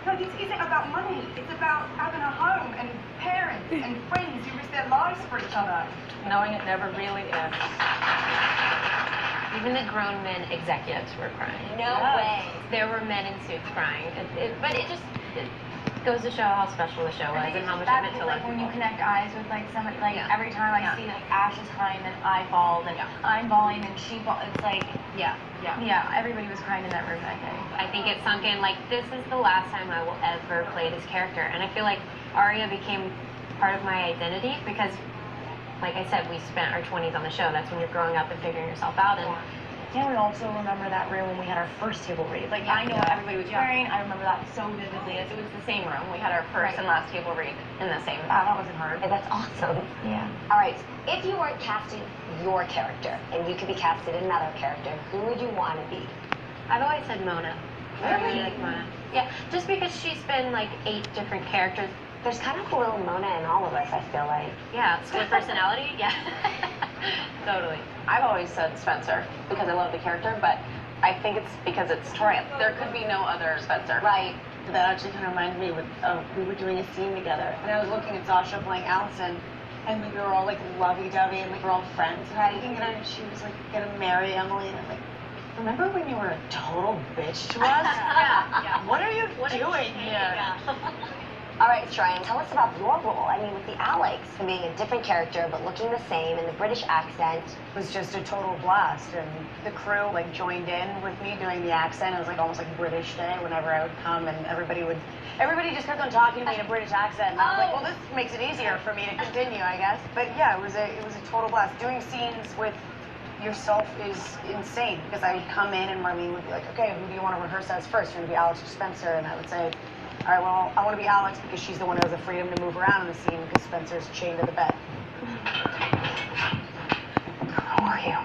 No, this isn't about money. It's about having a home and parents and friends who risk their lives for each other. Knowing it never really ends. Even the grown men executives were crying. No way. There were men in suits crying. But it goes to show how special the show was and how much it meant to like when you connect eyes with like somebody, like Yeah. every time I see like Ash is crying, then I bawled, and I'm bawling, and she bawled. It's like, yeah. everybody was crying in that room that day. I think it sunk in, like, this is the last time I will ever play this character. And I feel like Arya became part of my identity because, like I said, we spent our 20s on the show. That's when you're growing up and figuring yourself out. And And we also remember that room when we had our first table read. Like, I know what everybody was wearing. I remember that so vividly. It was the same room. We had our first and last table read in the same. Wow, that wasn't hard. Hey, that's awesome. Yeah. All right, if you weren't casting your character and you could be casted another character, who would you want to be? I've always said Mona. I really like Mona. Yeah, just because she's been, like, 8 different characters. There's kind of a little Mona in all of us, I feel like. Yeah, split personality. Yeah. Totally. I've always said Spencer because I love the character, but I think it's because it's Troy. There could be no other Spencer. Right. That actually kind of reminds me of we were doing a scene together, and I was looking at Sasha playing Allison, and we were all like lovey-dovey, and like we're all friends. Right? And she was like gonna marry Emily, and I'm like, remember when you were a total bitch to us? Yeah. What are you doing here? All right, Ryan, tell us about your role. I mean, with the Alex, being a different character but looking the same and the British accent. It was just a total blast, and the crew like joined in with me doing the accent. It was like almost like British Day whenever I would come, and everybody just kept on talking to me in a British accent. And I was like, well, this makes it easier for me to continue, I guess. But yeah, it was a total blast. Doing scenes with yourself is insane because I would come in and Marlene would be like, okay, who do you want to rehearse as first? You're gonna be Alex or Spencer, and I would say, all right, well, I want to be Alex because she's the one who has the freedom to move around in the scene because Spencer's chained to the bed. How are you?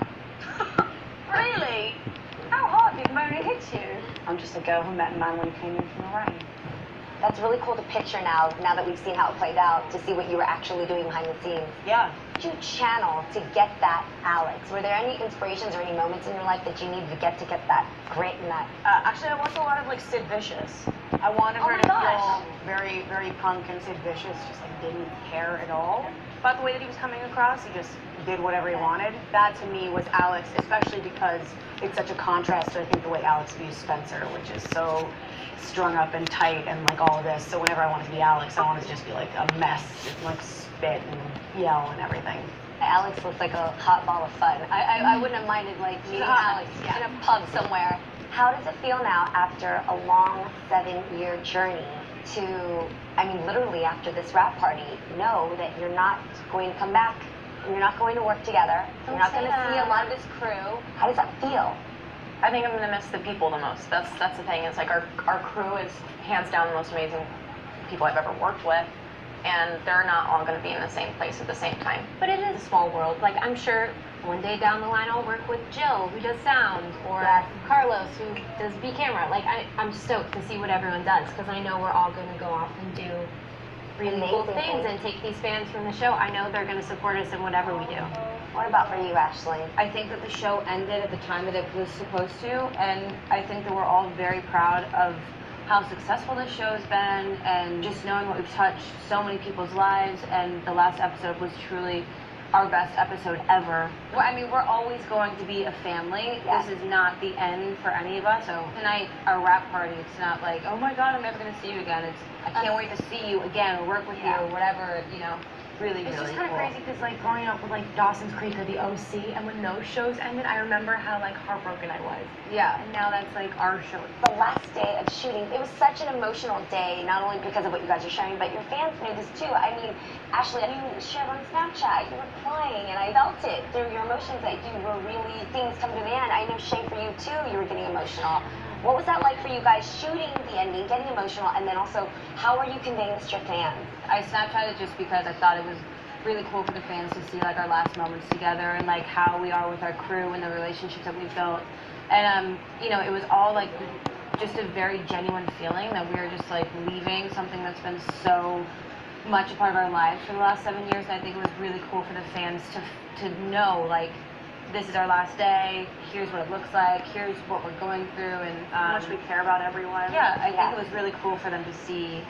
Really? How hard did Mona hit you? I'm just a girl who met man when he came in from the rain. That's really cool to picture now that we've seen how it played out, to see what you were actually doing behind the scenes. Yeah. What did you channel to get that Alex? Were there any inspirations or any moments in your life that you needed to get that grit and that? Actually, I watched a lot of like Sid Vicious. I wanted her to feel very, very punk, and Sid Vicious just like didn't care at all about the way that he was coming across. He just did whatever he wanted. That to me was Alex, especially because it's such a contrast to I think the way Alex views Spencer, which is so strung up and tight and like all of this. So whenever I wanted to be Alex, I wanted to just be like a mess, and like spit and yell and everything. Alex looks like a hot ball of fun. I wouldn't have minded like meeting Alex in a pub somewhere. How does it feel now after a long 7-year journey to, I mean, literally after this rap party, know that you're not going to come back and you're not going to work together. You're not going to see a lot of this crew. How does that feel? I think I'm gonna miss the people the most. That's the thing. It's like our crew is hands down the most amazing people I've ever worked with, and they're not all gonna be in the same place at the same time. But it is a small world. Like, I'm sure one day down the line I'll work with Jill, who does sound, or Carlos, who does B camera. Like, I'm stoked to see what everyone does, because I know we're all going to go off and do really cool things and take these fans from the show. I know they're going to support us in whatever we do. What about for you, Ashley? I think that the show ended at the time that it was supposed to, and I think that we're all very proud of how successful this show's been, and just knowing what we've touched so many people's lives, and the last episode was truly our best episode ever. Well, I mean, we're always going to be a family. Yes. This is not the end for any of us. So tonight, our rap party, it's not like, oh my God, I'm never going to see you again. It's, I can't wait to see you again or work with you or whatever, you know. Really, It's really just kind of cool. crazy because like growing up with like Dawson's Creek or The OC, and when those shows ended, I remember how like heartbroken I was. Yeah. And now that's like our show. The last day of shooting, it was such an emotional day, not only because of what you guys are sharing, but your fans knew this too. I mean, Ashley, you shared on Snapchat, you were crying, and I felt it through your emotions that you were really, things come to an end. I know, Shay, for you too, you were getting emotional. What was that like for you guys shooting the ending, getting emotional, and then also, how are you conveying this to your fans? I Snapchatted just because I thought it was really cool for the fans to see like our last moments together and like how we are with our crew and the relationships that we've built. And you know, it was all like just a very genuine feeling that we were just like leaving something that's been so much a part of our lives for the last 7 years. And I think it was really cool for the fans to know like this is our last day, here's what it looks like, here's what we're going through, and How much we care about everyone. yeah, I think it was really cool for them to see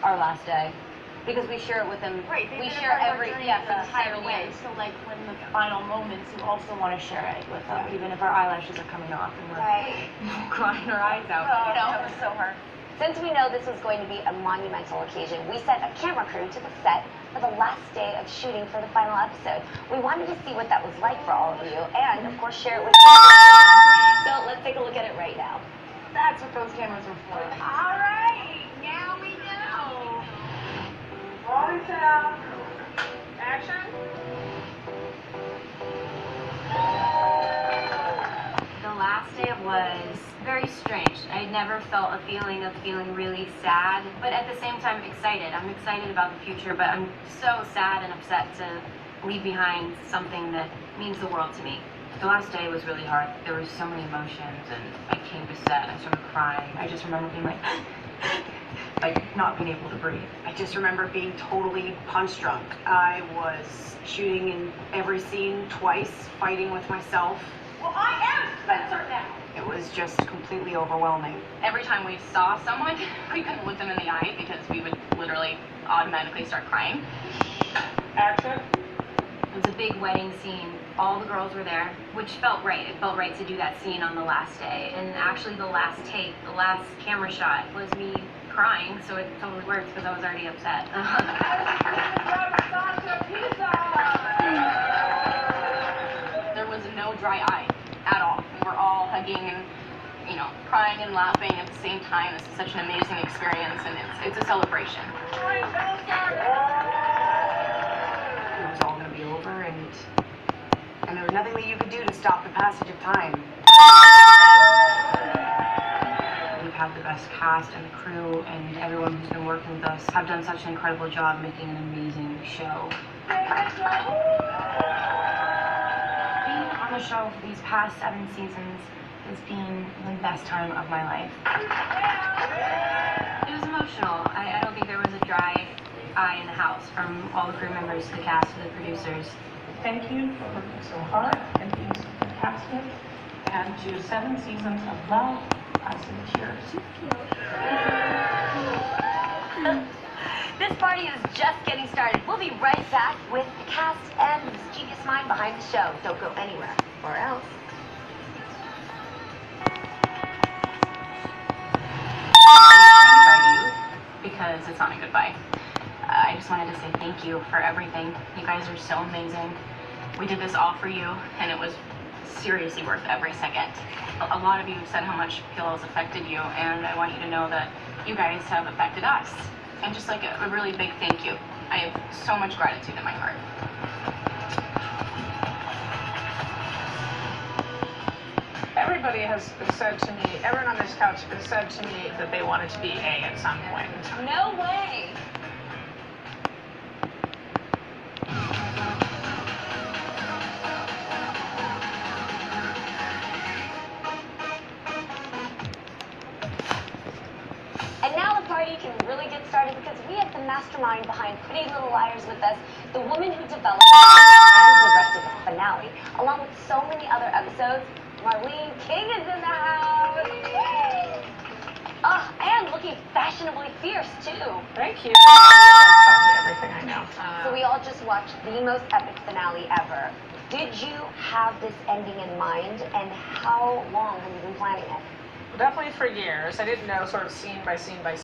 our last day, because we share it with them. Right, We share every the for entire 7 way. years. So like when the final moments, you also want to share it with them, even if our eyelashes are coming off and we're Right. crying our eyes out. Oh, You know, that was so hard. Since we know this was going to be a monumental occasion, we sent a camera crew to the set for the last day of shooting for the final episode. We wanted to see what that was like for all of you, and of course share it with you. So let's take a look at it right now. that's what those cameras are for. All right, now we know. Rolling sound. Action. The last day was very strange. I never felt a feeling of feeling really sad, but at the same time excited. I'm excited about the future, but I'm so sad and upset to leave behind something that means the world to me. The last day was really hard. There were so many emotions, and I came to set and I started crying. I just remember being like not being able to breathe. I just remember being totally punch drunk. I was shooting in every scene twice, fighting with myself. Well, I am Spencer now. It was just completely overwhelming. Every time we saw someone, we couldn't look them in the eye because we would literally automatically start crying. Action. It was a big wedding scene. All the girls were there, which felt right. It felt right to do that scene on the last day. And actually the last take, the last camera shot was me crying, so it totally worked because I was already upset. There was no dry eye at all. We were all hugging and, you know, crying and laughing at the same time. This is such an amazing experience, and it's a celebration. It was all going to be over, and there was nothing that you could do to stop the passage of time. We've had the best cast and crew, and everyone who's been working with us have done such an incredible job making an amazing show. Being on the show for these past 7 seasons has been the best time of my life. It was emotional. I don't think there was a dry eye in the house, from all the crew members to the cast to the producers. Thank you for working so hard and being so fantastic. And to 7 seasons of love, I say cheers. This party is just getting started. We'll be right back with the cast and the mischievous mind behind the show. Don't go anywhere, or else. Because it's not a goodbye. I just wanted to say thank you for everything. You guys are so amazing. We did this all for you, and it was seriously worth every second. A lot of you said how much PLL has affected you, and I want you to know that you guys have affected us. And just like a really big thank you. I have so much gratitude in my heart. Everybody has said to me, everyone on this couch has said to me that they wanted to be A at some point. No way. And now the party can really get started because we have the mastermind behind Pretty Little Liars with us, the woman who developed and directed the finale, along with so many other episodes. Marlene King is in the house. And looking fashionably fierce too. Thank you. Taught me everything I know. So we all just watched the most epic finale ever. Did you have this ending in mind, and how long have you been planning it? Definitely for years. I didn't know sort of scene by scene by